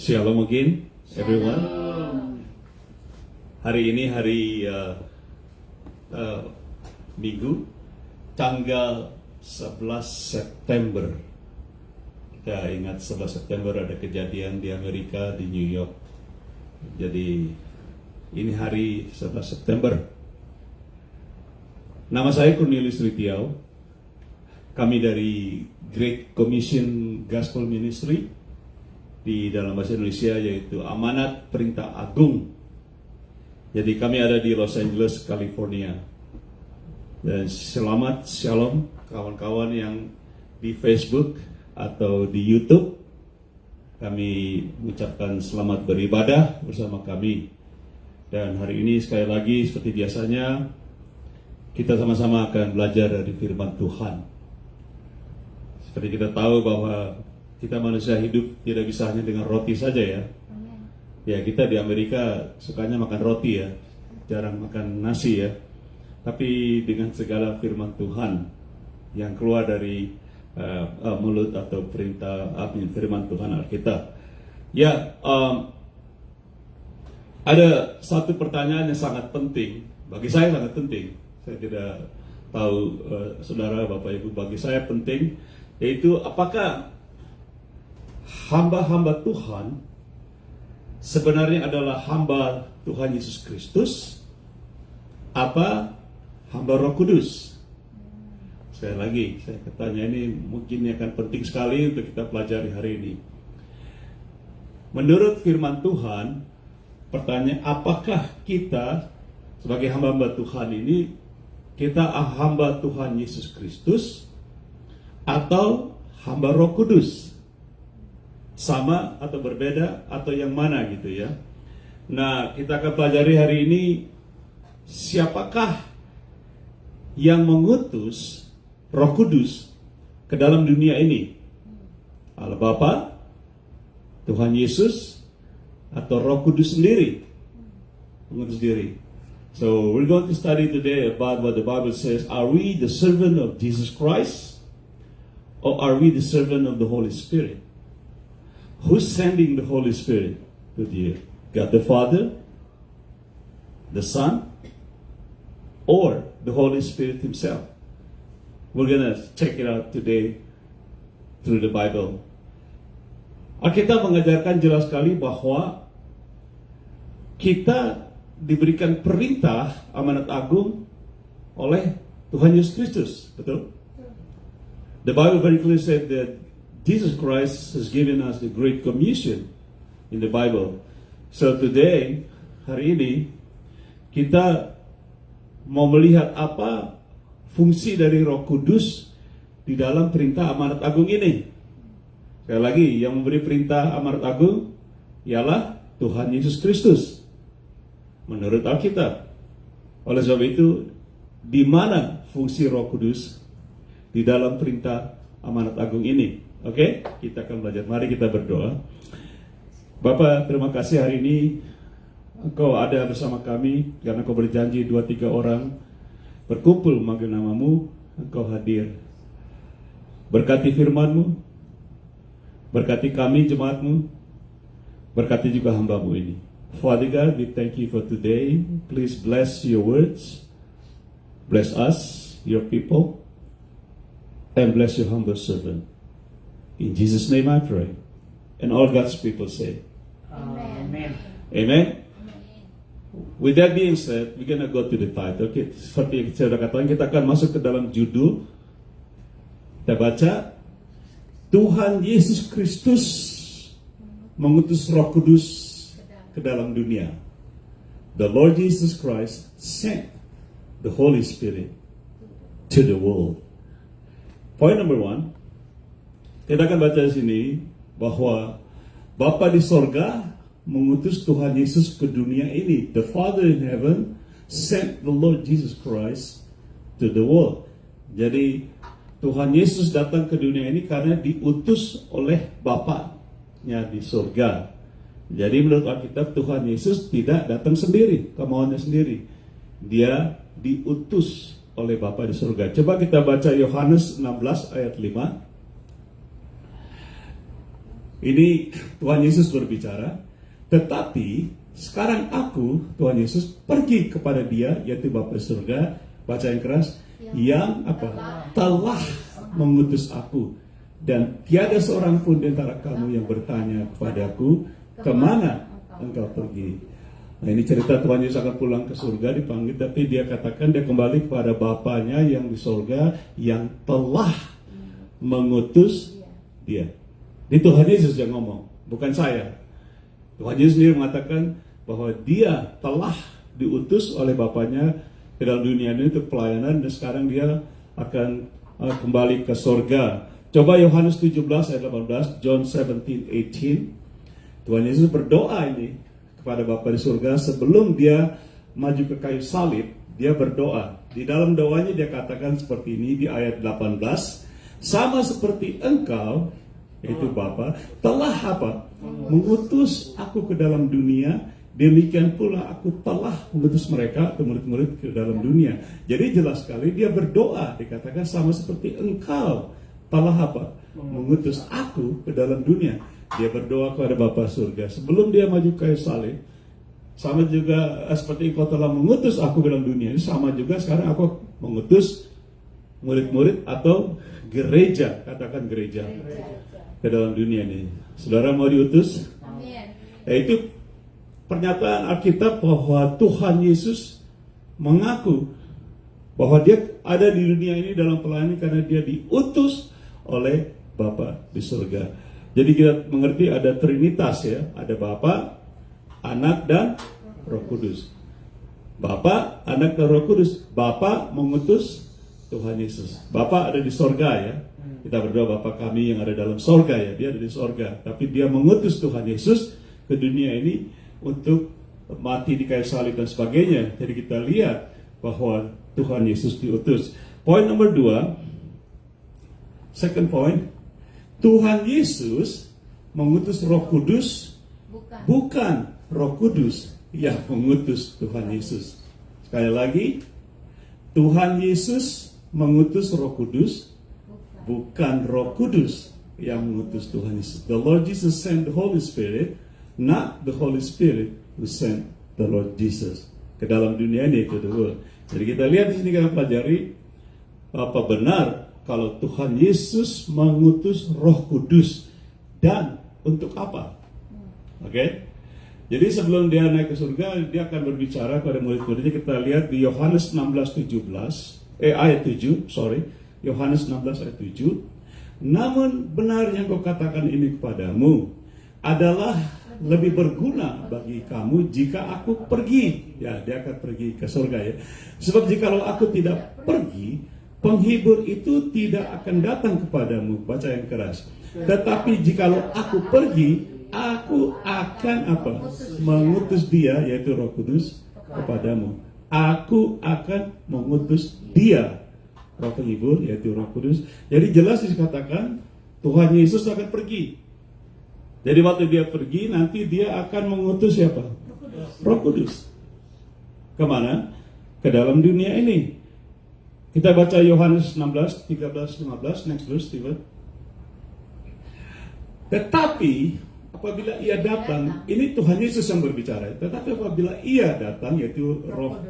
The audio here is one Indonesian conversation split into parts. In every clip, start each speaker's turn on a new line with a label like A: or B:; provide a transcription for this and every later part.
A: Shalom again, everyone. Hari ini hari Minggu, tanggal 11 September. Kita ingat 11 September ada kejadian di Amerika, di New York. Jadi ini hari 11 September. Nama saya Cornelius Ritiau. Kami dari Great Commission Gospel Ministry. Di dalam bahasa Indonesia yaitu Amanat Perintah Agung. Jadi kami ada di Los Angeles, California. Dan selamat shalom kawan-kawan yang di Facebook atau di YouTube. Kami mengucapkan selamat beribadah bersama kami. Dan hari ini sekali lagi seperti biasanya kita sama-sama akan belajar dari firman Tuhan. Seperti kita tahu bahwa kita manusia hidup tidak bisa hanya dengan roti saja ya. Ya kita di Amerika sukanya makan roti ya, jarang makan nasi ya. Tapi dengan segala firman Tuhan yang keluar dari mulut atau perintah firman Tuhan Alkitab. Ya, ada satu pertanyaan yang sangat penting, bagi saya sangat penting. Saya tidak tahu saudara, bapak, ibu, bagi saya penting, yaitu apakah hamba-hamba Tuhan sebenarnya adalah hamba Tuhan Yesus Kristus apa hamba Roh Kudus? Sekali lagi saya bertanya, ini mungkin akan penting sekali untuk kita pelajari hari ini. Menurut firman Tuhan, pertanyaan apakah kita sebagai hamba-hamba Tuhan ini kita hamba Tuhan Yesus Kristus atau hamba Roh Kudus? Sama atau berbeda atau yang mana gitu ya. Nah, kita akan pelajari hari ini siapakah yang mengutus Roh Kudus ke dalam dunia ini? Allah Bapa, Tuhan Yesus, atau Roh Kudus sendiri? Mengutus diri. So, we're going to study today about what the Bible says. Are we the servant of Jesus Christ? Or are we the servant of the Holy Spirit? Who's sending the Holy Spirit to the earth? God the Father, the Son, or the Holy Spirit Himself? We're gonna check it out today through the Bible. Alkitab mengajarkan jelas sekali bahwa kita diberikan perintah amanat agung oleh Tuhan Yesus Kristus, betul? The Bible very clearly said that Jesus Christ has given us the Great Commission in the Bible. So today, hari ini, kita mau melihat apa fungsi dari Roh Kudus di dalam perintah amanat agung ini. Sekali lagi, yang memberi perintah amanat agung ialah Tuhan Yesus Kristus menurut Alkitab. Oleh sebab itu, di mana fungsi Roh Kudus di dalam perintah amanat agung ini? Oke, kita akan belajar. Mari kita berdoa. Bapa, terima kasih hari ini Engkau ada bersama kami, karena Engkau berjanji 2-3 orang berkumpul memanggil namamu, Engkau hadir. Berkati firman-Mu, berkati kami jemaat-Mu, berkati juga hamba-Mu ini. Father God, we thank you for today. Please bless your words, bless us, your people, and bless your humble servant. In Jesus' name I pray. And all God's people say,
B: Amen.
A: Amen. With that being said, we're gonna go to the title. Okay, seperti yang saya sudah katakan, kita akan masuk ke dalam judul. Kita baca, Tuhan Yesus Kristus mengutus Roh Kudus ke dalam dunia. The Lord Jesus Christ sent the Holy Spirit to the world. Point number 1. Kita akan baca di sini bahwa Bapa di sorga mengutus Tuhan Yesus ke dunia ini. The Father in heaven sent the Lord Jesus Christ to the world. Jadi Tuhan Yesus datang ke dunia ini karena diutus oleh Bapanya di sorga. Jadi menurut Alkitab Tuhan Yesus tidak datang sendiri, kemauannya sendiri. Dia diutus oleh Bapa di sorga. Coba kita baca Yohanes 16 ayat 5. Ini Tuhan Yesus berbicara, tetapi sekarang aku, Tuhan Yesus, pergi kepada dia, yaitu Bapa di surga, baca yang keras, yang apa? Telah mengutus aku. Dan tiada seorang pun di antara kamu yang bertanya kepadaku, kemana engkau pergi? Nah, ini cerita Tuhan Yesus akan pulang ke surga, dipanggil, tapi dia katakan dia kembali kepada Bapanya yang di surga, yang telah mengutus dia. Ini Tuhan Yesus yang ngomong, bukan saya. Tuhan Yesus sendiri mengatakan bahwa dia telah diutus oleh Bapanya ke dalam dunia ini untuk pelayanan, dan sekarang dia akan kembali ke surga. Coba Yohanes 17 ayat 18, John 17:18. Tuhan Yesus berdoa ini kepada Bapa di surga sebelum dia maju ke kayu salib. Dia berdoa. Di dalam doanya dia katakan seperti ini di ayat 18, sama seperti engkau, yaitu Bapa, telah apa? Mengutus aku ke dalam dunia, demikian pula aku telah mengutus mereka atau murid-murid ke dalam dunia. Jadi jelas sekali dia berdoa, dikatakan sama seperti engkau telah apa? Mengutus aku ke dalam dunia. Dia berdoa kepada Bapa surga sebelum dia maju ke kayu salib. Sama juga seperti engkau telah mengutus aku ke dalam dunia. Ini sama juga sekarang aku mengutus murid-murid atau gereja, katakan gereja, ke dalam dunia ini. Saudara mau diutus? Amin. Yaitu pernyataan Alkitab bahwa Tuhan Yesus mengaku bahwa dia ada di dunia ini dalam pelayanan karena dia diutus oleh Bapa di surga. Jadi kita mengerti ada Trinitas ya, ada Bapa, Anak dan Roh Kudus. Bapa, Anak dan Roh Kudus. Bapa mengutus Tuhan Yesus. Bapa ada di sorga ya. Kita berdoa Bapa kami yang ada dalam sorga ya, dia ada di sorga. Tapi dia mengutus Tuhan Yesus ke dunia ini untuk mati di kayu salib dan sebagainya. Jadi kita lihat bahwa Tuhan Yesus diutus. Poin nomor 2. Second point, Tuhan Yesus mengutus Roh Kudus, bukan Roh Kudus yang mengutus Tuhan Yesus. Sekali lagi, Tuhan Yesus mengutus Roh Kudus, bukan Roh Kudus yang mengutus Tuhan Yesus. The Lord Jesus sent the Holy Spirit, not the Holy Spirit who sent the Lord Jesus ke dalam dunia ini, ke the world. Jadi kita lihat di sini, kita pelajari apa benar kalau Tuhan Yesus mengutus Roh Kudus, dan untuk apa? Oke? Jadi sebelum dia naik ke surga, dia akan berbicara pada murid-muridnya. Kita lihat di Yohanes 16:17, ayat 7, Yohanes 16 ayat 7. Namun benar yang kau katakan ini kepadamu adalah lebih berguna bagi kamu jika aku pergi. Ya, dia akan pergi ke surga ya. Sebab jikalau aku tidak pergi, penghibur itu tidak akan datang kepadamu. Baca yang keras. Tetapi jikalau aku pergi, aku akan apa? Mengutus dia, yaitu Roh Kudus, kepadamu. Aku akan mengutus dia, Roh penghibur, yaitu Roh Kudus. Jadi jelas dikatakan Tuhan Yesus akan pergi. Jadi waktu dia pergi, nanti dia akan mengutus siapa? Roh Kudus. Kemana? Ke dalam dunia ini. Kita baca Yohanes 16, 13, 15. Next verse, Steven. Tetapi apabila ia datang, ini Tuhan Yesus yang berbicara. Tetapi apabila ia datang, yaitu Roh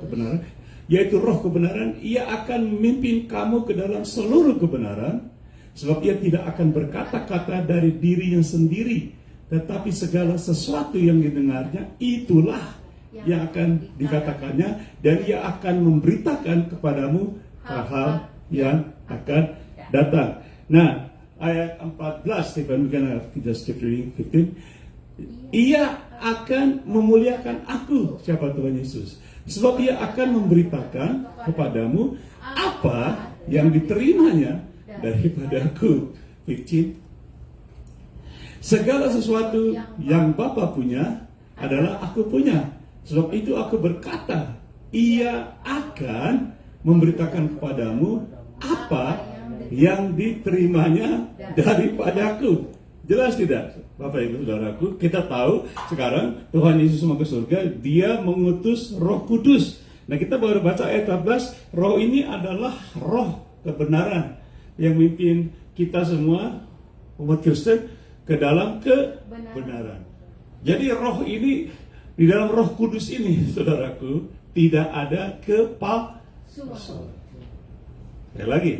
A: kebenaran, ia akan memimpin kamu ke dalam seluruh kebenaran. Sebab ia tidak akan berkata-kata dari dirinya sendiri, tetapi segala sesuatu yang didengarnya, itulah yang akan dikatakannya, dan ia akan memberitakan kepadamu hal-hal yang akan datang. Nah, ayat 14, Stephen, kita skip reading 15. Ia akan memuliakan aku, siapa Tuhan Yesus? Sebab ia akan memberitakan kepadamu apa yang diterimanya daripada aku. 15. Segala sesuatu yang Bapa punya adalah aku punya. Sebab itu aku berkata, ia akan memberitakan kepadamu apa yang diterimanya daripadaku. Jelas tidak, Bapak Ibu Saudaraku? Kita tahu sekarang Tuhan Yesus mau ke surga, dia mengutus Roh Kudus. Nah, kita baru baca ayat 14, Roh ini adalah Roh kebenaran yang memimpin kita semua umat Kristen ke dalam kebenaran. Jadi roh ini, di dalam Roh Kudus ini, saudaraku, tidak ada kepalsuan. Sekali lagi,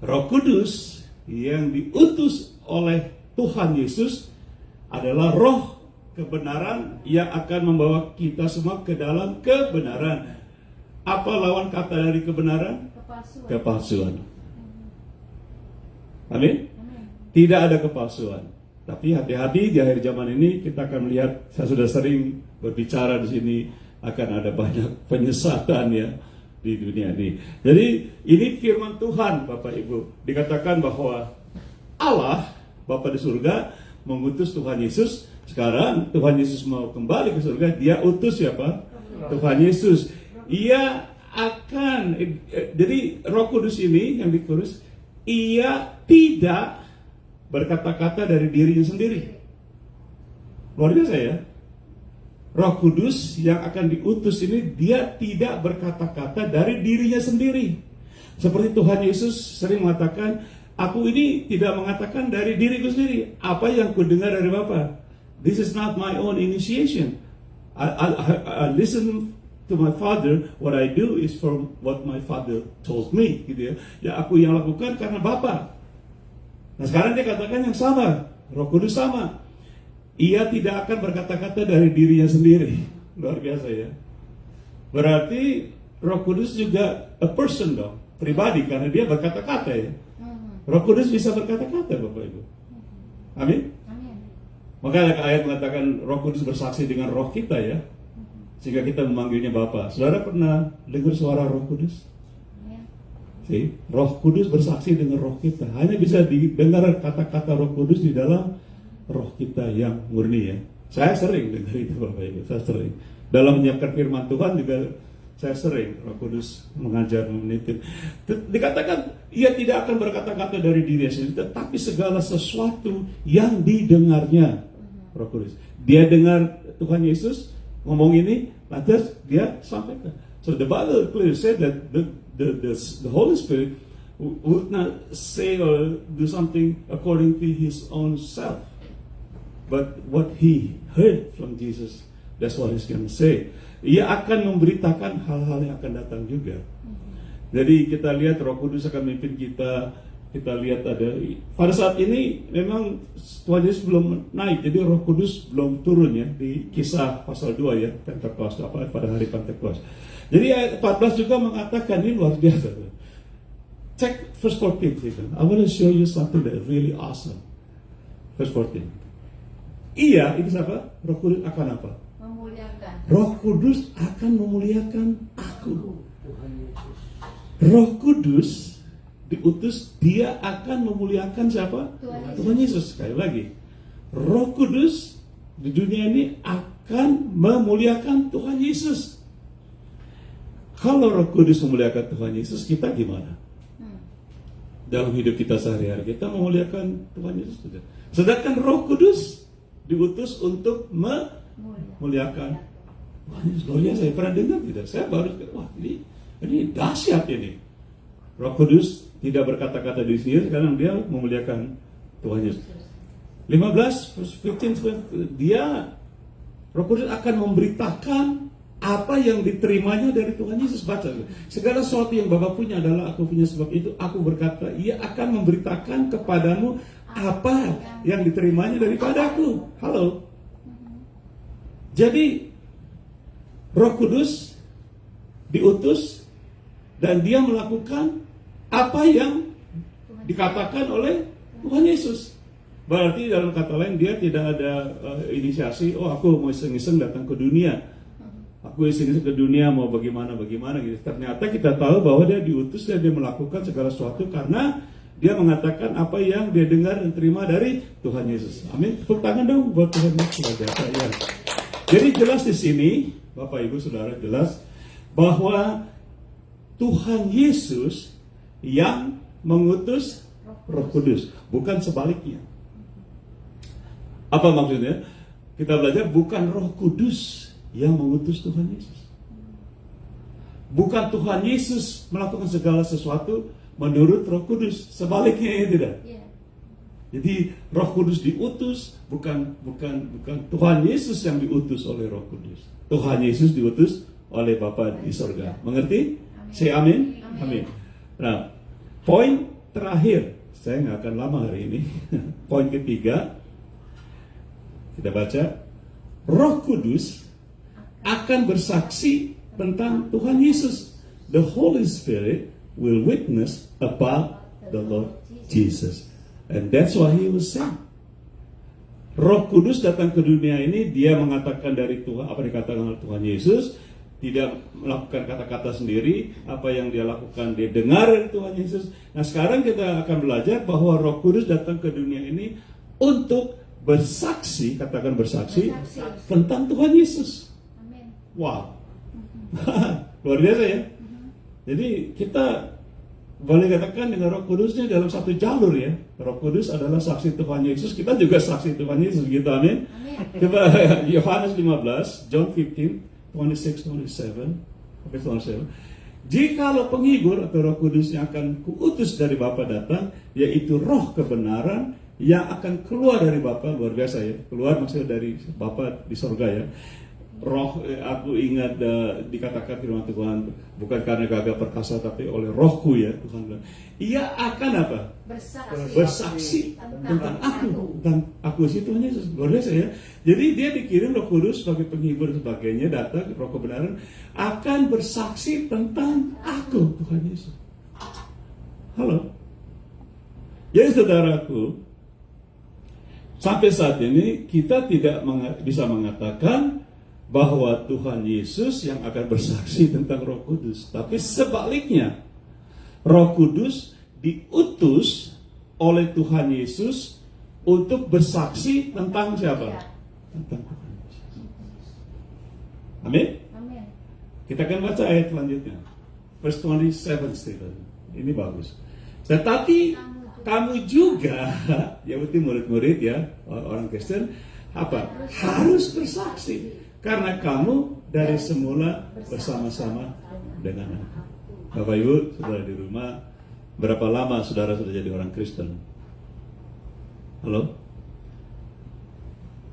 A: Roh Kudus yang diutus oleh Tuhan Yesus adalah roh kebenaran yang akan membawa kita semua ke dalam kebenaran. Apa lawan kata dari kebenaran? Kepalsuan. Amin? Tidak ada kepalsuan. Tapi hati-hati, di akhir zaman ini kita akan melihat, saya sudah sering berbicara di sini, akan ada banyak penyesatan ya di dunia ini. Jadi ini firman Tuhan, Bapak Ibu. Dikatakan bahwa Allah, Bapa di surga, mengutus Tuhan Yesus. Sekarang Tuhan Yesus mau kembali ke surga, dia utus siapa? Tuhan Yesus. Ia akan, jadi Roh Kudus ini yang dikurus, ia tidak berkata-kata dari dirinya sendiri. Luar biasa ya. Roh Kudus yang akan diutus ini, dia tidak berkata-kata dari dirinya sendiri. Seperti Tuhan Yesus sering mengatakan, aku ini tidak mengatakan dari diriku sendiri. Apa yang ku dengar dari Bapa. This is not my own initiation. I listen to my Father. What I do is from what my Father told me. Gitu ya. Ya aku yang lakukan karena Bapa. Nah sekarang dia katakan yang sama. Roh Kudus sama. Ia tidak akan berkata-kata dari dirinya sendiri. Luar biasa ya. Berarti Roh Kudus juga a person dong. Pribadi, karena dia berkata-kata ya. Roh Kudus bisa berkata-kata, Bapak Ibu. Amin. Maka ayat mengatakan Roh Kudus bersaksi dengan roh kita ya, sehingga kita memanggilnya Bapa. Saudara pernah dengar suara Roh Kudus? See? Roh Kudus bersaksi dengan roh kita. Hanya bisa didengar kata-kata Roh Kudus di dalam roh kita yang murni ya. Saya sering dengar itu, Bapak Ibu. Saya sering dalam menyiapkan firman Tuhan juga. Saya sering Roh Kudus mengajar, menitip. Dikatakan ia tidak akan berkata-kata dari dirinya sendiri, tetapi segala sesuatu yang didengarnya Roh Kudus. Dia dengar Tuhan Yesus ngomong ini, lantas dia sampaikan. So the Bible clearly said that the Holy Spirit would not say or do something according to his own self, but what he heard from Jesus, that's what he's going to say. Ia akan memberitakan hal-hal yang akan datang juga. Jadi kita lihat Roh Kudus akan memimpin kita. Kita lihat ada, pada saat ini memang Tuhan Yesus belum naik, jadi Roh Kudus belum turun ya, di Kisah pasal 2 ya, Pentekoste, pada hari Pentekoste. Jadi ayat 14 juga mengatakan, ini luar biasa. Check verse 14 gitu. I want to show you something that really awesome. Verse 14. Iya, itu siapa? Roh Kudus akan apa?
B: Memuliakan.
A: Roh Kudus akan memuliakan aku. Roh Kudus diutus, dia akan memuliakan siapa? Tuhan Yesus. Sekali lagi, Roh Kudus di dunia ini akan memuliakan Tuhan Yesus. Kalau Roh Kudus memuliakan Tuhan Yesus, kita gimana? Dalam hidup kita sehari-hari kita memuliakan Tuhan Yesus tidak? Sedangkan Roh Kudus diutus untuk memuliakan Tuhan Yesus. Loh ya, saya pernah dengar tidak? Saya baru, wah ini dahsyat ini. Roh Kudus tidak berkata-kata di sini, sekarang dia memuliakan Tuhan Yesus. 15, dia, Roh Kudus akan memberitakan apa yang diterimanya dari Tuhan Yesus. Baca, segala sesuatu yang Bapa punya adalah aku punya, sebab itu aku berkata, ia akan memberitakan kepadamu apa yang diterimanya daripada aku. Halo. Jadi Roh Kudus diutus dan dia melakukan apa yang dikatakan oleh Tuhan Yesus. Berarti dalam kata lain dia tidak ada inisiasi, oh aku mau iseng-iseng datang ke dunia, aku iseng-iseng ke dunia mau bagaimana gitu. Ternyata kita tahu bahwa dia diutus dan dia melakukan segala sesuatu karena dia mengatakan apa yang dia dengar dan terima dari Tuhan Yesus. Amin. Tepuk tangan dong buat Tuhan Yesus. Ya. Jadi jelas di sini, Bapak Ibu Saudara, jelas bahwa Tuhan Yesus yang mengutus Roh Kudus, bukan sebaliknya. Apa maksudnya? Kita belajar bukan Roh Kudus yang mengutus Tuhan Yesus. Bukan Tuhan Yesus melakukan segala sesuatu menurut Roh Kudus, sebaliknya ya tidak. Jadi Roh Kudus diutus, bukan Tuhan Yesus yang diutus oleh Roh Kudus. Tuhan Yesus diutus oleh Bapa di sorga. Mengerti? Say amin. Amin. Nah, poin terakhir, saya nggak akan lama hari ini. Poin ketiga, kita baca, Roh Kudus akan bersaksi tentang Tuhan Yesus. The Holy Spirit will witness about the Lord Jesus. And that's why he was sent. Roh Kudus datang ke dunia ini, dia mengatakan dari Tuhan, apa dikatakan oleh Tuhan Yesus, tidak melakukan kata-kata sendiri, apa yang dia lakukan dia dengar dari Tuhan Yesus. Nah, sekarang kita akan belajar bahwa Roh Kudus datang ke dunia ini untuk bersaksi, katakan bersaksi, tentang Tuhan Yesus.
B: Amin.
A: Wow. Luar biasa ya. Jadi kita boleh katakan dengan Roh Kudusnya dalam satu jalur ya. Roh Kudus adalah saksi Tuhan Yesus, kita juga saksi Tuhan Yesus gitu, amin. Coba Yohanes 15, John 15, 26-27. Jikalau penghibur atau Roh Kudus yang akan kuutus dari Bapa datang, yaitu Roh kebenaran yang akan keluar dari Bapa, luar biasa ya. Keluar maksudnya dari Bapa di sorga ya. Roh, aku ingat dikatakan firman Tuhan, bukan karena gagah perkasa tapi oleh Rohku ya, Tuhan bilang. Ia akan apa? Bersaksi tentang aku, dan aku sih Tuhan Yesus. Luar biasa ya. Jadi dia dikirim Roh Kudus sebagai penghibur dan sebagainya, datang Roh kebenaran akan bersaksi tentang aku, Tuhan Yesus. Halo. Jadi saudaraku, sampai saat ini kita tidak bisa mengatakan bahwa Tuhan Yesus yang akan bersaksi tentang Roh Kudus. Tapi sebaliknya, Roh Kudus diutus oleh Tuhan Yesus untuk bersaksi tentang siapa? Tentang Tuhan Yesus. Amin?
B: Amin.
A: Kita akan baca ayat selanjutnya. Verse 27, Stephen. Ini bagus. Tetapi kamu juga, ya berarti murid-murid ya, orang Kristen, apa? Harus bersaksi. Karena kamu dari semula bersama-sama dengan aku. Bapak Ibu, saudara di rumah, berapa lama saudara sudah jadi orang Kristen? Halo?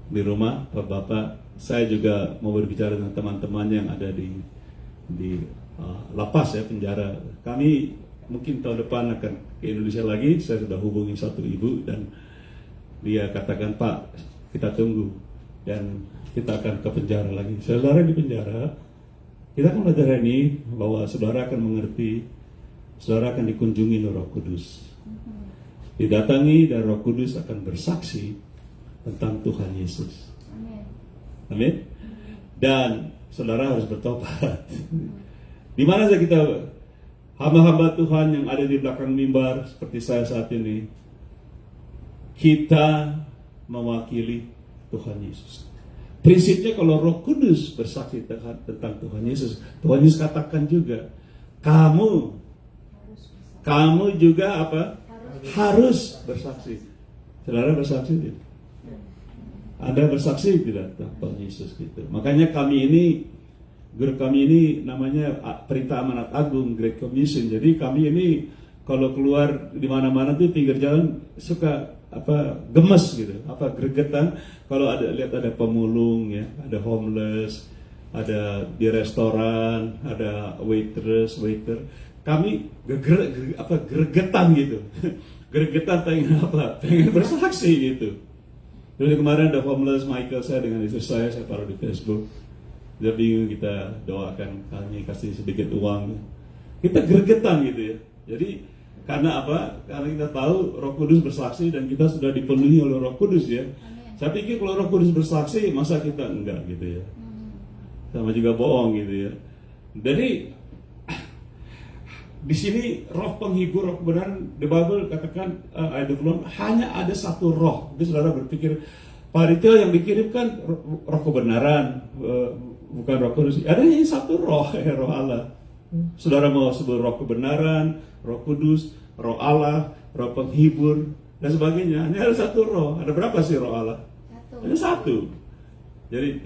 A: Di rumah, Bapak, saya juga mau berbicara dengan teman-teman yang ada di lapas ya, penjara. Kami mungkin tahun depan akan ke Indonesia lagi. Saya sudah hubungi satu ibu dan dia katakan, Pak, kita tunggu dan kita akan ke penjara lagi. Saudara di penjara, kita akan belajar ini bahwa saudara akan mengerti, saudara akan dikunjungi oleh Roh Kudus. Didatangi dan Roh Kudus akan bersaksi tentang Tuhan Yesus. Amin. Dan saudara harus bertobat. Di mana saja kita hamba-hamba Tuhan yang ada di belakang mimbar seperti saya saat ini, kita mewakili Tuhan Yesus. Prinsipnya kalau Roh Kudus bersaksi tentang Tuhan Yesus, Tuhan Yesus katakan juga, kamu juga apa? Harus bersaksi. Saudara bersaksi tidak? Anda bersaksi tidak tentang Tuhan Yesus gitu. Makanya grup kami ini namanya Perintah Amanat Agung, Great Commission. Jadi kami ini kalau keluar di mana-mana tuh pinggir jalan suka gemes gitu, gregetan kalau lihat ada pemulung ya, ada homeless, ada di restoran, ada waiter, kami gregetan gitu. Gregetan pengen bersaksi gitu. Jadi kemarin ada homeless Michael, saya dengan istri saya taruh di Facebook. Dia bingung, kita doakan, kami kasih sedikit uang. Kita gregetan gitu ya. Jadi karena apa? Karena kita tahu Roh Kudus bersaksi dan kita sudah dipenuhi oleh Roh Kudus ya. Amin. Saya pikir kalau Roh Kudus bersaksi, masa kita enggak gitu ya. Sama juga bohong gitu ya. Jadi di sini Roh penghibur, Roh kebenaran, the Bible katakan ayat 20 hanya ada satu Roh. Jadi saudara berpikir, Pak Ritio yang dikirimkan Roh kebenaran, bukan Roh Kudus. Ada hanya satu Roh, Roh Allah. Saudara mau sebut Roh kebenaran, Roh Kudus, Roh Allah, Roh penghibur, dan sebagainya. Hanya ada satu Roh. Ada berapa sih Roh Allah? Hanya satu. Jadi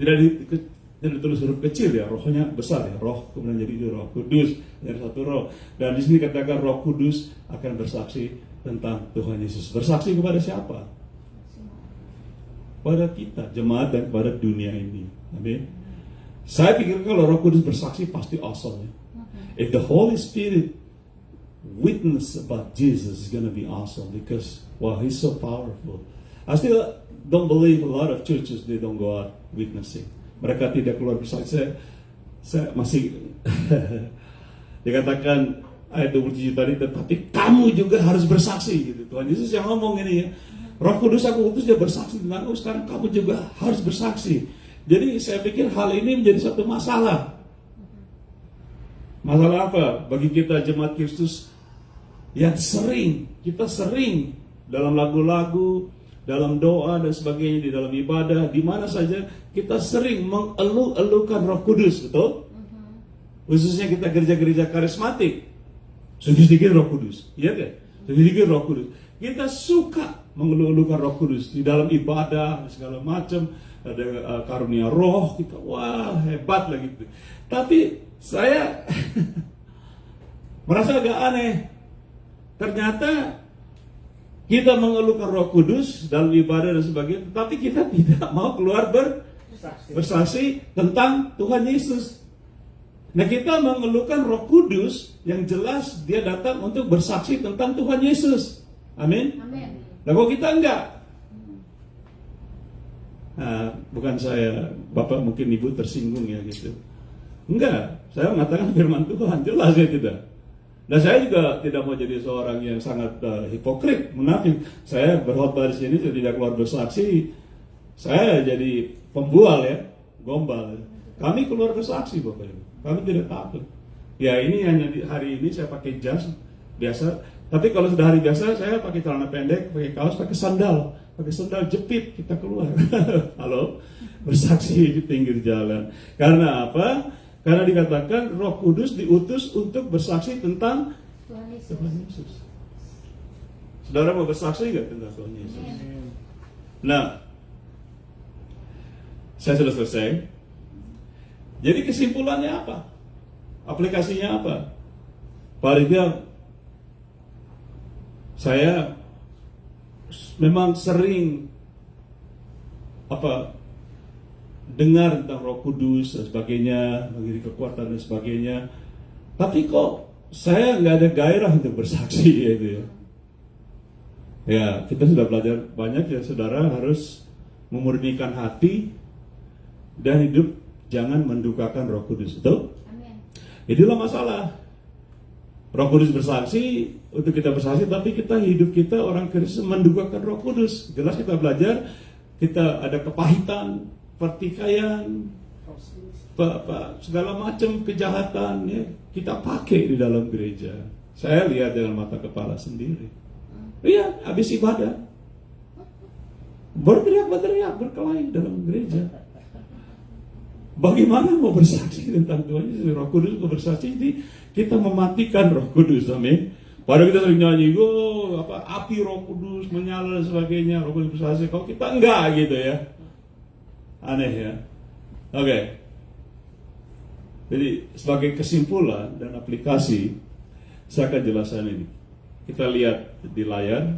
A: Dan ditulis huruf kecil ya, rohnya besar ya, roh kemudian jadi Roh Kudus, jadi satu roh. Dan di sini katakan Roh Kudus akan bersaksi tentang Tuhan Yesus. Bersaksi kepada siapa? Pada kita, jemaat, dan kepada dunia ini. Amin. Saya pikir kalau Roh Kudus bersaksi pasti awesome ya. If the Holy Spirit witness about Jesus is gonna be awesome because wow, he's so powerful. I still don't believe a lot of churches they don't go out witnessing. Mereka tidak keluar bersaksi. Saya masih dikatakan ayat 27 tadi, tetapi kamu juga harus bersaksi gitu. Tuhan Yesus yang ngomong ini ya. Roh Kudus aku utus dia bersaksi tentang aku, sekarang kamu juga harus bersaksi. Jadi saya pikir hal ini menjadi satu masalah. Masalah apa? Bagi kita jemaat Kristus yang kita sering dalam lagu-lagu, dalam doa dan sebagainya, di dalam ibadah, di mana saja kita sering mengeluh-elukan Roh Kudus, betul? Khususnya kita gereja-gereja karismatik, sedikit Roh Kudus, iya kan? Sedikit Roh Kudus. Kita suka mengeluh-elukan Roh Kudus di dalam ibadah segala macam, ada karunia Roh, kita wah hebat lah gitu. Tapi saya merasa agak aneh. Ternyata kita mengeluhkan Roh Kudus dalam ibadah dan sebagainya, tetapi kita tidak mau keluar bersaksi tentang Tuhan Yesus. Nah, kita mengeluhkan Roh Kudus yang jelas dia datang untuk bersaksi tentang Tuhan Yesus. Amin. Nah, kok kita enggak? Nah, bukan saya, Bapak mungkin Ibu tersinggung ya gitu. Enggak, saya mengatakan firman Tuhan, jelas ya tidak. Dan saya juga tidak mau jadi seorang yang sangat hipokrit, munafik. Saya berkhotbah di sini, saya tidak keluar bersaksi. Saya jadi pembual ya, gombal. Kami keluar bersaksi Bapak Ibu. Kami tidak takut. Ya ini hanya hari ini saya pakai jas biasa. Tapi kalau sudah hari biasa saya pakai celana pendek, pakai kaos, pakai sandal jepit kita keluar. Halo, bersaksi di pinggir jalan. Karena apa? Karena dikatakan Roh Kudus diutus untuk bersaksi tentang Tuhan Yesus. Saudara mau bersaksi nggak tentang Tuhan Yesus? Nah, saya sudah selesai. Jadi kesimpulannya apa? Aplikasinya apa? Pak Ridha, saya memang sering dengar tentang Roh Kudus dan sebagainya, bagi kekuatan dan sebagainya. Tapi kok saya nggak ada gairah untuk bersaksi gitu ya. Ya, kita sudah belajar banyak ya, saudara harus memurnikan hati dan hidup jangan mendukakan Roh Kudus, betul? Amin. Itulah masalah. Roh Kudus bersaksi untuk kita bersaksi, tapi hidup kita orang Kristen mendukakan Roh Kudus. Jelas kita belajar, kita ada kepahitan, pertikaian, segala macam kejahatan ya, kita pakai di dalam gereja. Saya lihat dengan mata kepala sendiri. Iya, habis ibadah berteriak berkelahi dalam gereja. Bagaimana mau bersaksi tentang Tuhan Yesus? Roh Kudus mau bersaksi, jadi kita mematikan Roh Kudus, amin. Padahal kita sering nyanyi, api Roh Kudus menyala dan sebagainya, Roh Kudus bersaksi. Kalau kita enggak gitu ya, aneh ya. Oke. Jadi sebagai kesimpulan dan aplikasi, saya akan jelaskan ini. Kita lihat di layar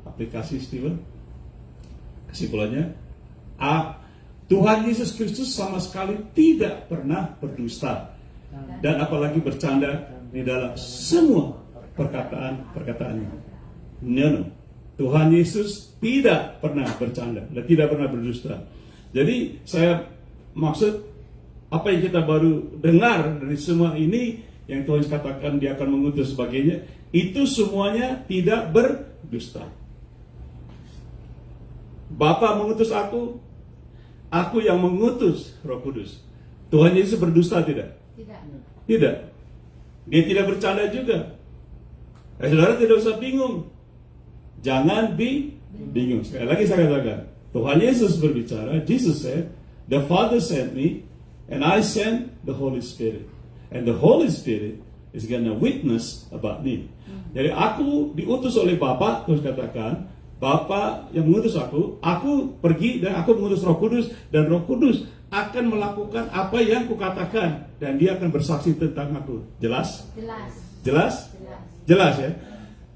A: aplikasi Steven. Kesimpulannya, Tuhan Yesus Kristus sama sekali tidak pernah berdusta dan apalagi bercanda di dalam semua perkataan-perkataannya. No. Tuhan Yesus tidak pernah bercanda dan tidak pernah berdusta. Jadi saya maksud apa yang kita baru dengar dari semua ini yang Tuhan katakan dia akan mengutus sebagainya, itu semuanya tidak berdusta. Bapa mengutus aku yang mengutus Roh Kudus. Tuhan Yesus berdusta tidak? Tidak. Dia tidak bercanda juga. Saudara tidak usah bingung. Jangan bingung. Sekali lagi saya katakan, Tuhan Yesus berbicara. Jesus said, the Father sent me, and I sent the Holy Spirit. And the Holy Spirit is gonna witness about me. Jadi aku diutus oleh Bapa, terus katakan, Bapa yang mengutus aku pergi dan aku mengutus Roh Kudus, dan Roh Kudus akan melakukan apa yang kukatakan, dan dia akan bersaksi tentang aku. Jelas? Jelas? Jelas ya?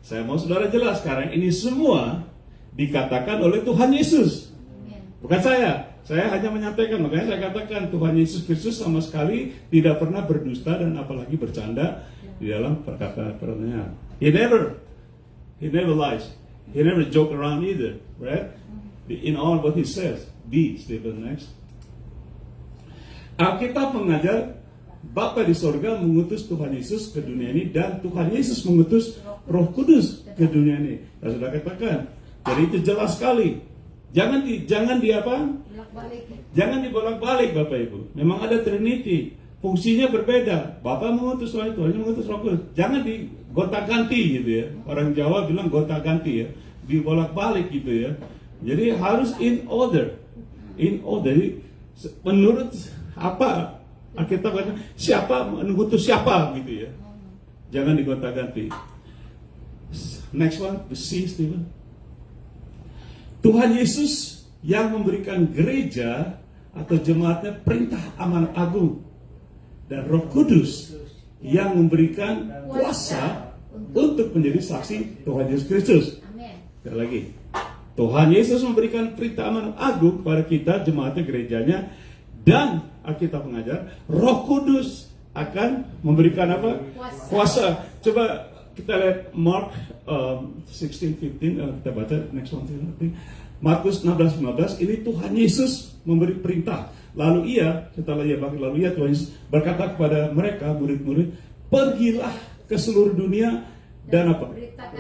A: Saya mau saudara jelas sekarang, ini semua dikatakan oleh Tuhan Yesus. Bukan saya. Saya hanya menyampaikan, makanya saya katakan Tuhan Yesus Kristus sama sekali tidak pernah berdusta dan apalagi bercanda di dalam perkataan-perkataannya. He never lies. He never joke around either, right? In all what he says. B, Stephen, next. Alkitab mengajar Bapa di sorga mengutus Tuhan Yesus ke dunia ini, dan Tuhan Yesus mengutus Roh Kudus ke dunia ini. Saya sudah katakan. Jadi itu jelas sekali. Jangan dibolak-balik Bapak Ibu. Memang ada Trinity, fungsinya berbeda. Bapa mengutus Tuhan mengutus Roh Kudus. Jangan digonta-ganti gitu ya. Orang Jawa bilang gonta-ganti ya. Dibolak-balik gitu ya. Jadi harus in order. Jadi, menurut apa Alkitab kata, siapa mengutus siapa gitu ya. Jangan digonta-ganti. Next one, the C, Stephen. Tuhan Yesus yang memberikan gereja atau jemaatnya perintah amanat agung, dan Roh Kudus yang memberikan kuasa untuk menjadi saksi Tuhan Yesus Kristus. Sekali lagi, Tuhan Yesus memberikan perintah amanat agung kepada kita, jemaatnya, gerejanya, dan Alkitab mengajar Roh Kudus akan memberikan apa? Kuasa. Coba kita lihat Mark 16:15, kita baca next one. Markus 16:15, ini Tuhan Yesus memberi perintah. Lalu Tuhan Yesus berkata kepada mereka, murid-murid, pergilah ke seluruh dunia dan apa?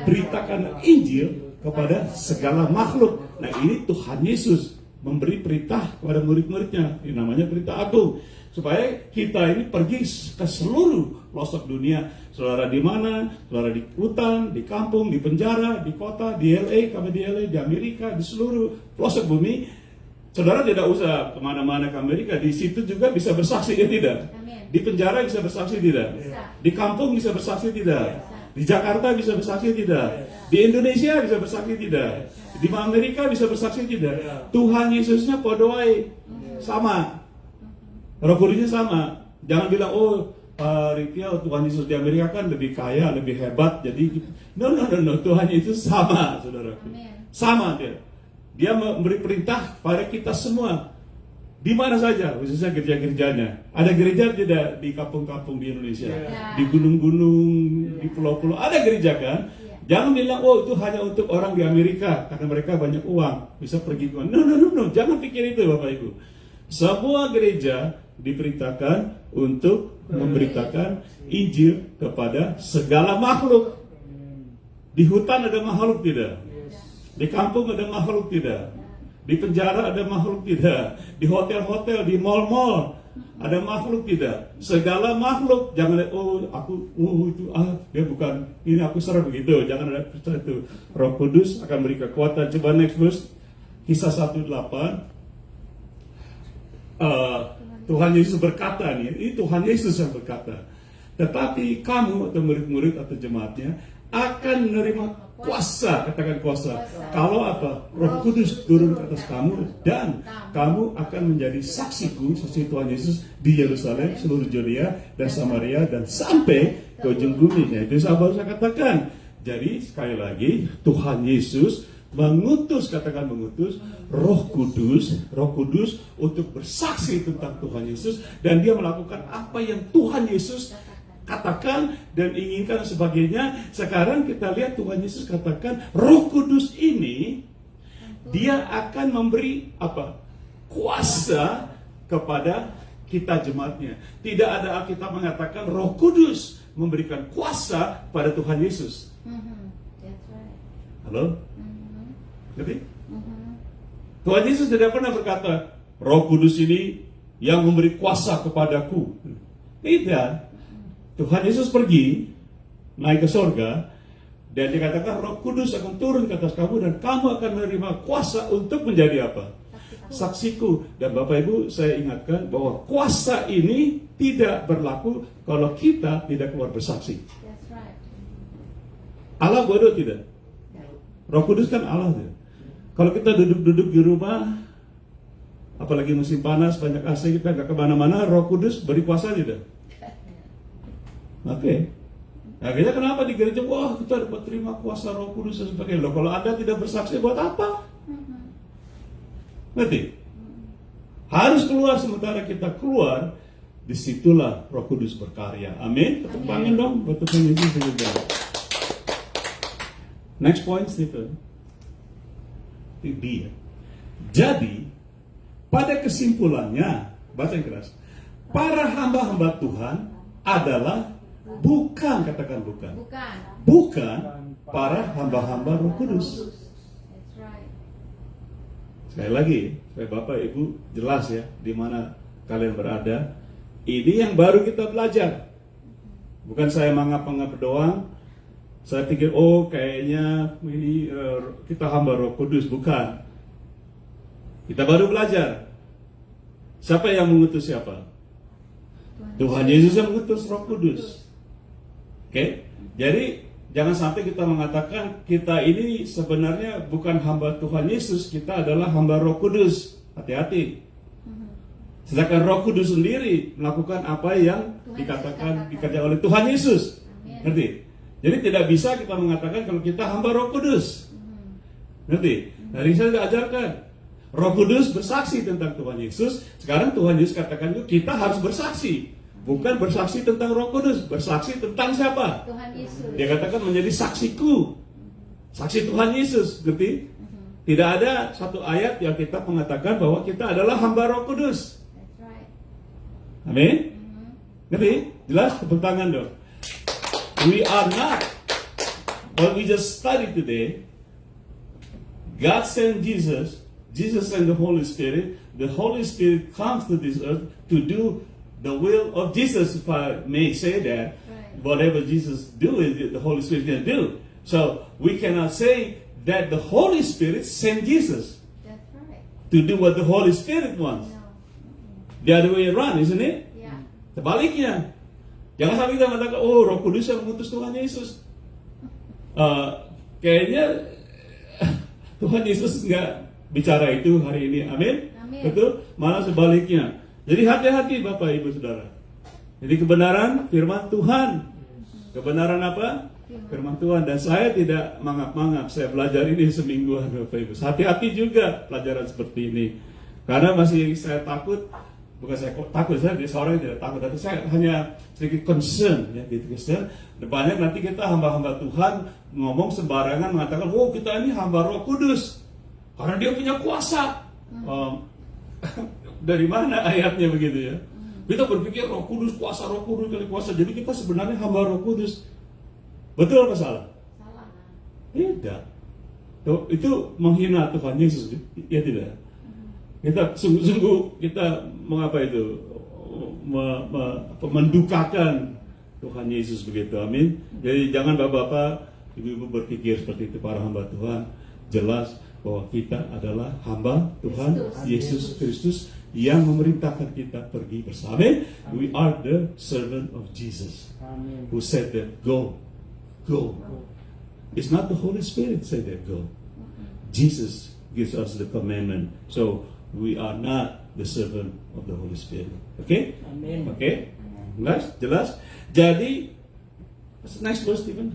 A: Beritakan Injil kepada segala makhluk. Nah, ini Tuhan Yesus memberi perintah kepada murid-muridnya. Ini namanya perintah agung. Supaya kita ini pergi ke seluruh pelosok dunia. Saudara di mana? Saudara di hutan, di kampung, di penjara, di kota, di LA, di Amerika, di seluruh pelosok bumi. Saudara tidak usah kemana-mana ke Amerika. Di situ juga bisa bersaksi, ya tidak? Di penjara bisa bersaksi, tidak? Di kampung bisa bersaksi, tidak? Di Jakarta bisa bersaksi, tidak? Di Indonesia bisa bersaksi, tidak? Di Amerika bisa bersaksi, tidak? Tuhan Yesusnya podoai sama. Roh Kudusnya sama. Jangan bilang, Ripia, Tuhan Yesus di Amerika kan lebih kaya, lebih hebat, jadi no. Tuhan Yesus sama, saudaraku. Sama dia. Dia memberi perintah pada kita semua. Di mana saja, khususnya gereja-gerejanya. Ada gereja tidak di kampung-kampung di Indonesia? Di gunung-gunung, di pulau-pulau, ada gereja kan? Jangan bilang, itu hanya untuk orang di Amerika, karena mereka banyak uang, bisa pergi ke mana. No. Jangan pikir itu, Bapak Ibu. Semua gereja diperintahkan untuk memberitakan Injil kepada segala makhluk. Di hutan ada makhluk tidak? Di kampung ada makhluk tidak? Di penjara ada makhluk tidak? Di hotel-hotel, di mall-mall ada makhluk tidak? Segala makhluk. Jangan lihat, dia bukan, ini aku serah begitu. Jangan ada percaya itu. Roh Kudus akan beri kekuatan. Coba next verse, Kisah 1:8. Tuhan Yesus berkata nih, ini Tuhan Yesus yang berkata, tetapi kamu atau murid-murid atau jemaatnya akan menerima kuasa, katakan kuasa. Kalau apa? Roh Kudus turun ke atas kamu, dan kamu akan menjadi saksiku, saksi Tuhan Yesus di Yerusalem, seluruh Yudea dan Samaria, dan sampai ke ujung bumi. Nah, itu saya baru katakan. Jadi sekali lagi, Tuhan Yesus mengutus Roh Kudus untuk bersaksi tentang Tuhan Yesus, dan dia melakukan apa yang Tuhan Yesus katakan dan inginkan sebagainya. Sekarang kita lihat Tuhan Yesus katakan Roh Kudus ini dia akan memberi apa? Kuasa kepada kita jemaatnya. Tidak ada Alkitab mengatakan Roh Kudus memberikan kuasa pada Tuhan Yesus. Halo? Ngerti? Tuhan Yesus tidak pernah berkata, Roh Kudus ini yang memberi kuasa kepadaku. Tidak. Tuhan Yesus pergi, naik ke sorga, dan dikatakan Roh Kudus akan turun ke atas kamu, dan kamu akan menerima kuasa untuk menjadi apa? Saksiku. Dan Bapak Ibu, saya ingatkan bahwa kuasa ini tidak berlaku kalau kita tidak keluar bersaksi. Allah bodoh tidak? Roh Kudus kan Allah tidak? Kalau kita duduk-duduk di rumah, apalagi musim panas, banyak AC, kita nggak kemana-mana, Roh Kudus beri kuasa juga. Oke. Nah, kita kenapa di gereja? Wah, kita dapat terima kuasa Roh Kudus dan sebagainya. Loh, kalau Anda tidak bersaksi, buat apa? Ngerti? Harus keluar, sementara kita keluar, disitulah Roh Kudus berkarya. Amin. Tepuk tangan dong buat Tuhan Yesus juga. Next point, Stephen. Dia. Jadi, pada kesimpulannya, baca yang keras, para hamba-hamba Tuhan adalah bukan, katakan bukan para hamba-hamba Roh Kudus. Sekali lagi, supaya Bapak Ibu jelas ya, di mana kalian berada. Ini yang baru kita belajar. Bukan saya mangap-mangap doang. Saya pikir, oh kayaknya ini kita hamba Roh Kudus. Bukan. Kita baru belajar. Siapa yang mengutus siapa? Tuhan Yesus yang mengutus Roh Kudus. Oke? Jadi jangan sampai kita mengatakan kita ini sebenarnya bukan hamba Tuhan Yesus, kita adalah hamba Roh Kudus. Hati-hati. Sedangkan Roh Kudus sendiri melakukan apa yang dikerjakan oleh Tuhan Yesus. Ngerti? Jadi tidak bisa kita mengatakan kalau kita hamba Roh Kudus. Ngerti? Dari saya sudah ajarkan. Roh Kudus bersaksi tentang Tuhan Yesus. Sekarang Tuhan Yesus katakan kita harus bersaksi. Bukan bersaksi tentang Roh Kudus. Bersaksi tentang siapa?
B: Tuhan Yesus.
A: Dia katakan menjadi saksiku. Saksi Tuhan Yesus. Ngerti? Tidak ada satu ayat yang kita mengatakan bahwa kita adalah hamba Roh Kudus. Amin? Ngerti? Jelas? Tepuk tangan dong. We are not. What we just studied today, God sent Jesus, Jesus sent the Holy Spirit comes to this earth to do the will of Jesus, if I may say that. Right. Whatever Jesus do, the Holy Spirit can do. So we cannot say that the Holy Spirit sent Jesus.
B: That's right.
A: To do what the Holy Spirit wants.
B: No.
A: The other way around, isn't it?
B: Yeah.
A: Sebaliknya. Jangan sampai kita mengatakan, oh Roh Kudus yang mengutus Tuhan Yesus. Kayaknya Tuhan Yesus nggak bicara itu hari ini. Amin? Betul? Malah sebaliknya. Jadi hati-hati Bapak Ibu Saudara. Jadi kebenaran firman Tuhan. Kebenaran apa? Firman Tuhan. Dan saya tidak mangap-mangap. Saya belajar ini semingguan Bapak Ibu. Hati-hati juga pelajaran seperti ini. Karena masih saya takut. Bukan saya takut, saya seorang yang tidak takut, tapi saya hanya sedikit concern ya, gitu concern. Depannya nanti kita hamba-hamba Tuhan ngomong sembarangan mengatakan, oh kita ini hamba Roh Kudus karena dia punya kuasa. Dari mana ayatnya begitu ya? Kita berpikir Roh Kudus kuasa, Roh Kudus kali kuasa. Jadi kita sebenarnya hamba Roh Kudus. Betul apa salah?
B: Salah.
A: Tidak. Itu menghina Tuhan Yesus, ya tidak? Kita sungguh-sungguh kita mengapa itu mendukakan Tuhan Yesus begitu, amin. Jadi jangan bapak-bapak, ibu-ibu berpikir seperti itu para hamba Tuhan. Jelas bahwa kita adalah hamba Tuhan Yesus Kristus yang memerintahkan kita pergi bersama. Amin. We are the servant of Jesus, who said that go. It's not the Holy Spirit said that go. Jesus gives us the commandment. So we are not the servant of the Holy Spirit. Okay?
C: Amen.
A: Okay? Jelas? Jadi, next verse, Stephen.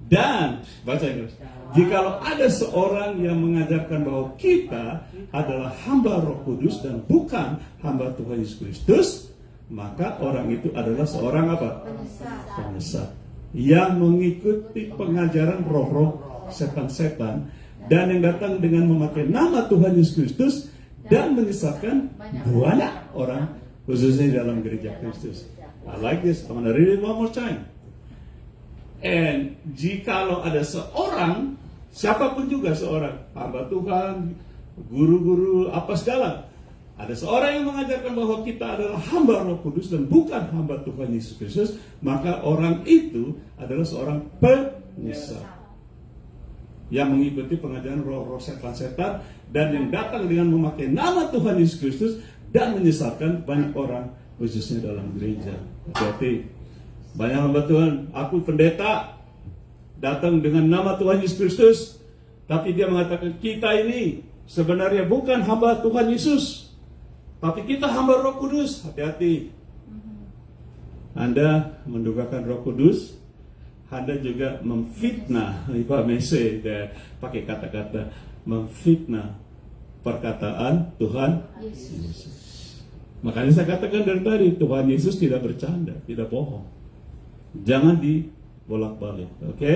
A: Dan, baca Inggris. Jikalau ada seorang yang mengajarkan bahwa kita adalah hamba Roh Kudus dan bukan hamba Tuhan Yesus Kristus, maka orang itu adalah seorang apa? Penyesat. Yang mengikuti pengajaran roh-roh setan-setan dan yang datang dengan memakai nama Tuhan Yesus Kristus dan menyesatkan banyak orang, khususnya dalam gereja Kristus. I like this. I'm going to read it one more time. And jikalau ada seorang, siapapun juga seorang, hamba Tuhan, guru-guru, apa segala, ada seorang yang mengajarkan bahwa kita adalah hamba Roh Kudus dan bukan hamba Tuhan Yesus Kristus, maka orang itu adalah seorang penyesat yang mengikuti pengajaran roh-roh setan-setan dan yang datang dengan memakai nama Tuhan Yesus Kristus dan menyesatkan banyak orang, khususnya dalam gereja. Hati-hati. Banyak hamba Tuhan, aku pendeta, datang dengan nama Tuhan Yesus Kristus, Tapi dia mengatakan kita ini sebenarnya bukan hamba Tuhan Yesus, tapi kita hamba Roh Kudus. Hati-hati. Anda mendugakan Roh Kudus, Anda juga memfitnah. Pak Mese dia pakai kata-kata memfitnah perkataan Tuhan Yesus. Makanya saya katakan dari tadi, Tuhan Yesus tidak bercanda, tidak bohong. Jangan dibolak-balik, oke?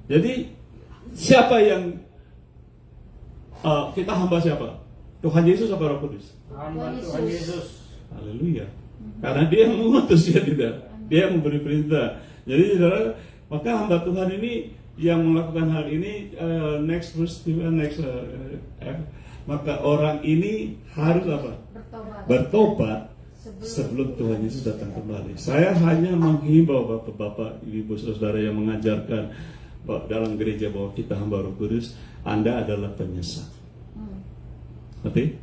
A: Jadi siapa yang kita hamba siapa? Tuhan Yesus atau Roh Kudus?
B: Hamba Tuhan Yesus.
A: Haleluya. Karena dia yang mengutus, ya tidak? Dia yang memberi perintah. Jadi saudara, maka hamba Tuhan ini yang melakukan hal ini, maka orang ini harus apa? Bertobat sebelum Tuhan Yesus datang kembali. Saya hanya menghimbau bapak-bapak, ibu saudara yang mengajarkan dalam gereja bahwa kita hamba Roh Kudus, Anda adalah penyesat. Ngerti?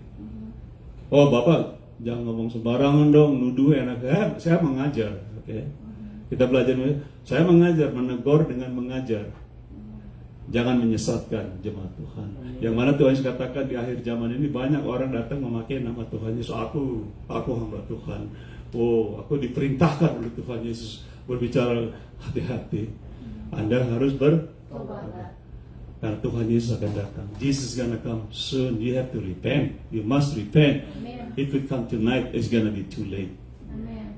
A: Oh bapak, jangan ngomong sembarangan dong, nuduh enak. Saya mengajar, oke? Kita belajar, saya mengajar, menegur dengan mengajar. Jangan menyesatkan jemaat Tuhan. Yang mana Tuhan Yesus katakan di akhir zaman ini banyak orang datang memakai nama Tuhan Yesus. Aku hamba Tuhan. Oh, aku diperintahkan oleh Tuhan Yesus berbicara. Hati-hati. Anda harus bertobat. Karena Tuhan Yesus akan datang. Jesus is gonna come soon. You have to repent. You must repent. Amen. If it come tonight, it's gonna be too late. Amen.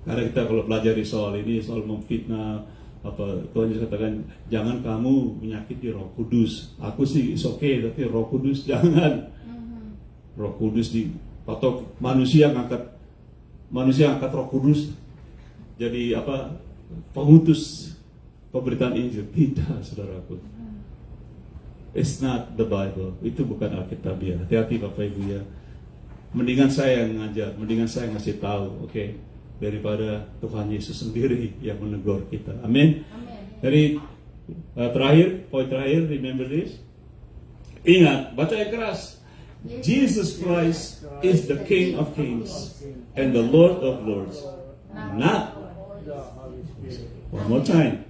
A: Karena kita kalau belajar soal ini, soal memfitnah, Tuhan Yesus katakan, jangan kamu menyakiti Roh Kudus. Aku sih is okay, tapi Roh Kudus jangan. Roh Kudus atau manusia angkat Roh Kudus jadi pengutus pemberitaan Injil. Tidak, saudaraku. It's not the Bible. Itu bukan Alkitabiah. Hati-hati Bapak Ibu ya. Mendingan saya yang ngajar, mendingan saya ngasih tahu, oke? Daripada Tuhan Yesus sendiri yang menegur kita. Amin. Jadi poin terakhir, remember this. Ingat, baca yang keras. Jesus Christ is the King of Kings and the Lord of Lords. Not, one more time.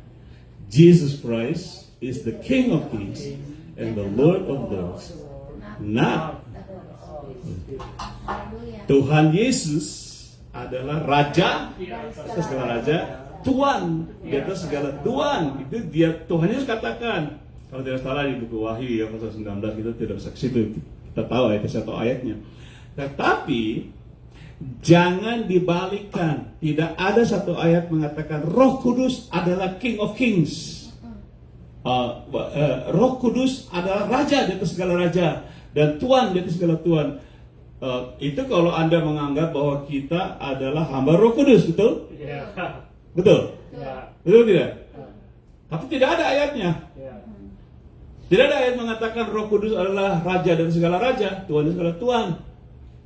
A: Jesus Christ is the King of Kings and the Lord of Lords. Not. Tuhan Yesus adalah Raja di atas segala raja, Tuhan di atas segala Tuhan. Itu dia Tuhan Yesus katakan. Kalau tidak salah di buku Wahyu ya pasal 19, kita tidak usah ke situ, kita tahu satu ayatnya. Tetapi jangan dibalikkan. Tidak ada satu ayat mengatakan Roh Kudus adalah King of Kings. Roh Kudus adalah Raja di atas segala raja dan Tuhan di atas segala Tuhan. Itu kalau Anda menganggap bahwa kita adalah hamba Roh Kudus, betul?
B: Ya.
A: Betul?
B: Ya.
A: Betul tidak? Tapi tidak ada ayatnya.
B: Ya.
A: Tidak ada ayat mengatakan Roh Kudus adalah Raja dari segala raja, Tuhan dari segala Tuhan.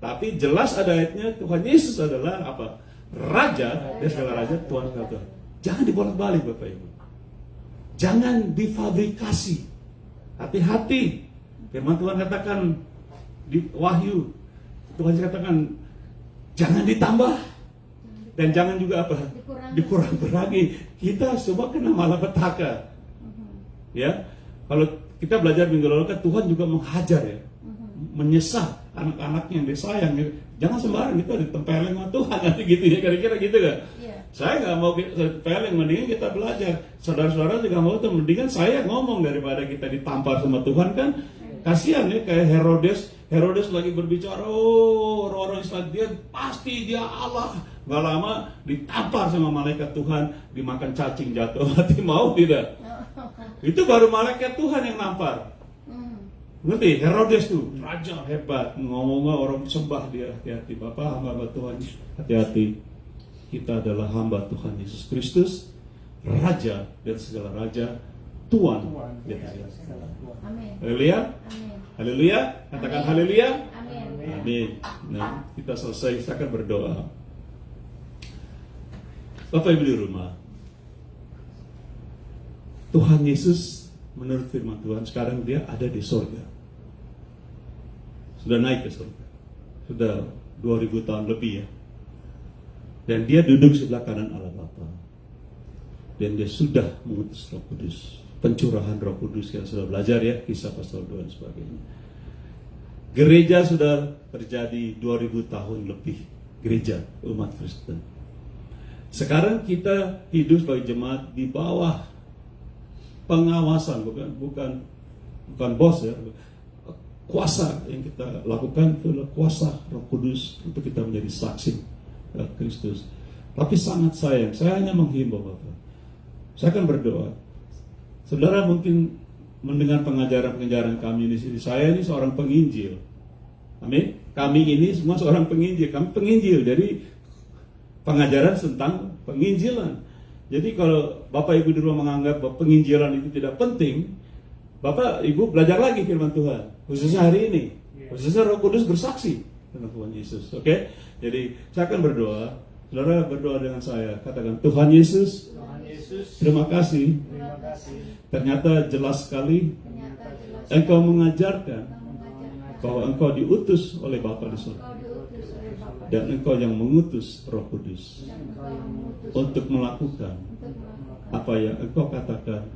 A: Tapi jelas ada ayatnya Tuhan Yesus adalah apa? Raja dari segala raja, Tuhan dari segala Tuhan. Jangan dibolak-balik Bapak Ibu. Jangan difabrikasi. Hati-hati. Firman Tuhan katakan di Wahyu, Tuhan katakan jangan ditambah dan jangan juga dikurang-kurangi. Kita semua kena malapetaka. Ya, kalau kita belajar minggu lalu kan Tuhan juga menghajar ya, menyesat anak-anaknya yang disayang. Jangan sembarang itu ditempelin sama Tuhan nanti gitu ya, kira-kira gitu kan? Yeah. Saya nggak mau ditempelin, mendingan kita belajar. Saudara-saudara juga mau tuh, mendingan saya ngomong daripada kita ditampar sama Tuhan kan? Kasihan ya kayak Herodes lagi berbicara, orang Islam dia Allah. Gak lama ditampar sama malaikat Tuhan, dimakan cacing jatuh mati, mau tidak? Itu baru malaikat Tuhan yang nampar. Ngerti? Herodes tuh raja hebat, ngomongnya orang sembah dia. Hati-hati Bapak, hamba Tuhan, hati-hati. Kita adalah hamba Tuhan Yesus Kristus, Raja dari segala raja, Tuhan di atas segala Tuhan. Haleluya. Haleluya. Katakan haleluya. Amin. Nah, kita selesai, kita akan berdoa. Bapak Ibu di rumah, Tuhan Yesus menurut firman Tuhan sekarang dia ada di surga. Sudah naik ke surga. Sudah 2000 tahun lebih ya. Dan dia duduk sebelah kanan Allah Bapa. Dan dia sudah mengutus Roh Kudus. pencurahan Roh Kudus. Kita sudah belajar ya, kisah Pastor 2 dan sebagainya. Gereja sudah terjadi 2000 tahun lebih. Gereja umat Kristen. Sekarang kita hidup sebagai jemaat di bawah pengawasan, bukan bos ya. Kuasa yang kita lakukan itu adalah kuasa Roh Kudus untuk kita menjadi saksi Kristus. Tapi sangat sayang, saya hanya menghimbau Bapak. Saya akan berdoa. Saudara mungkin mendengar pengajaran-pengajaran kami di sini. Saya ini seorang penginjil. Amin. Kami ini semua seorang penginjil. Kami penginjil. Jadi pengajaran tentang penginjilan. Jadi kalau Bapak Ibu di rumah menganggap bahwa penginjilan itu tidak penting, Bapak Ibu belajar lagi firman Tuhan. Khususnya hari ini. Khususnya Roh Kudus bersaksi tentang Tuhan Yesus. Oke? Jadi saya akan berdoa. Saudara berdoa dengan saya. Katakan, Tuhan Yesus, terima kasih. Ternyata jelas sekali Engkau mengajarkan bahwa Engkau diutus oleh Bapa di surga. Dan Engkau yang mengutus Roh Kudus untuk melakukan apa yang Engkau katakan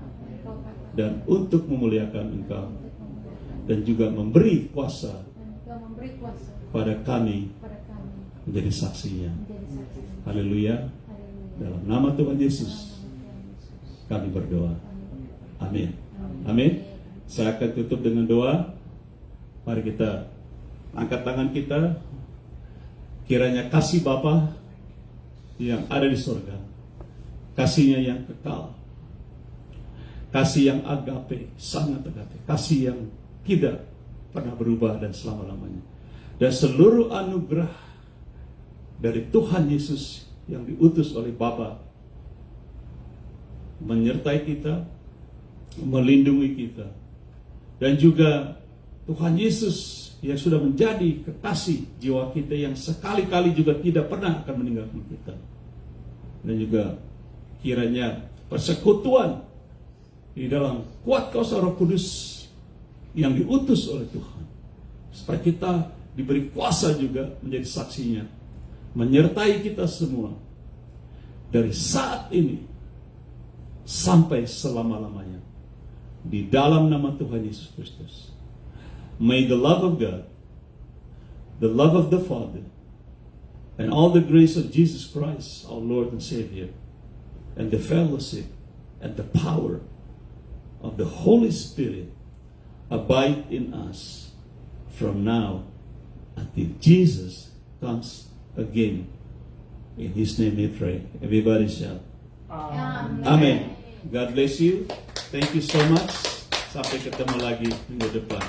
A: dan untuk memuliakan Engkau dan juga memberi kuasa pada kami menjadi saksinya. Haleluya. Dalam nama Tuhan Yesus kami berdoa. Amin. Amin. Saya akan tutup dengan doa. Mari kita angkat tangan kita. Kiranya kasih Bapa yang ada di surga, kasihnya yang kekal, kasih yang agape, sangat agape, kasih yang tidak pernah berubah dan selama-lamanya, dan seluruh anugerah dari Tuhan Yesus yang diutus oleh Bapa menyertai kita, melindungi kita, dan juga Tuhan Yesus yang sudah menjadi kekasih jiwa kita yang sekali-kali juga tidak pernah akan meninggalkan kita. Dan juga kiranya persekutuan di dalam kuat kuasa Roh Kudus yang diutus oleh Tuhan, supaya kita diberi kuasa juga menjadi saksinya, menyertai kita semua dari saat ini sampai selama-lamanya, di dalam nama Tuhan Yesus Kristus. May the love of God, the love of the Father, and all the grace of Jesus Christ, our Lord and Savior, and the fellowship and the power of the Holy Spirit abide in us from now until Jesus comes again. In His name we pray. Everybody shout. Amen. God bless you. Thank you so much. Sampai ketemu lagi minggu depan.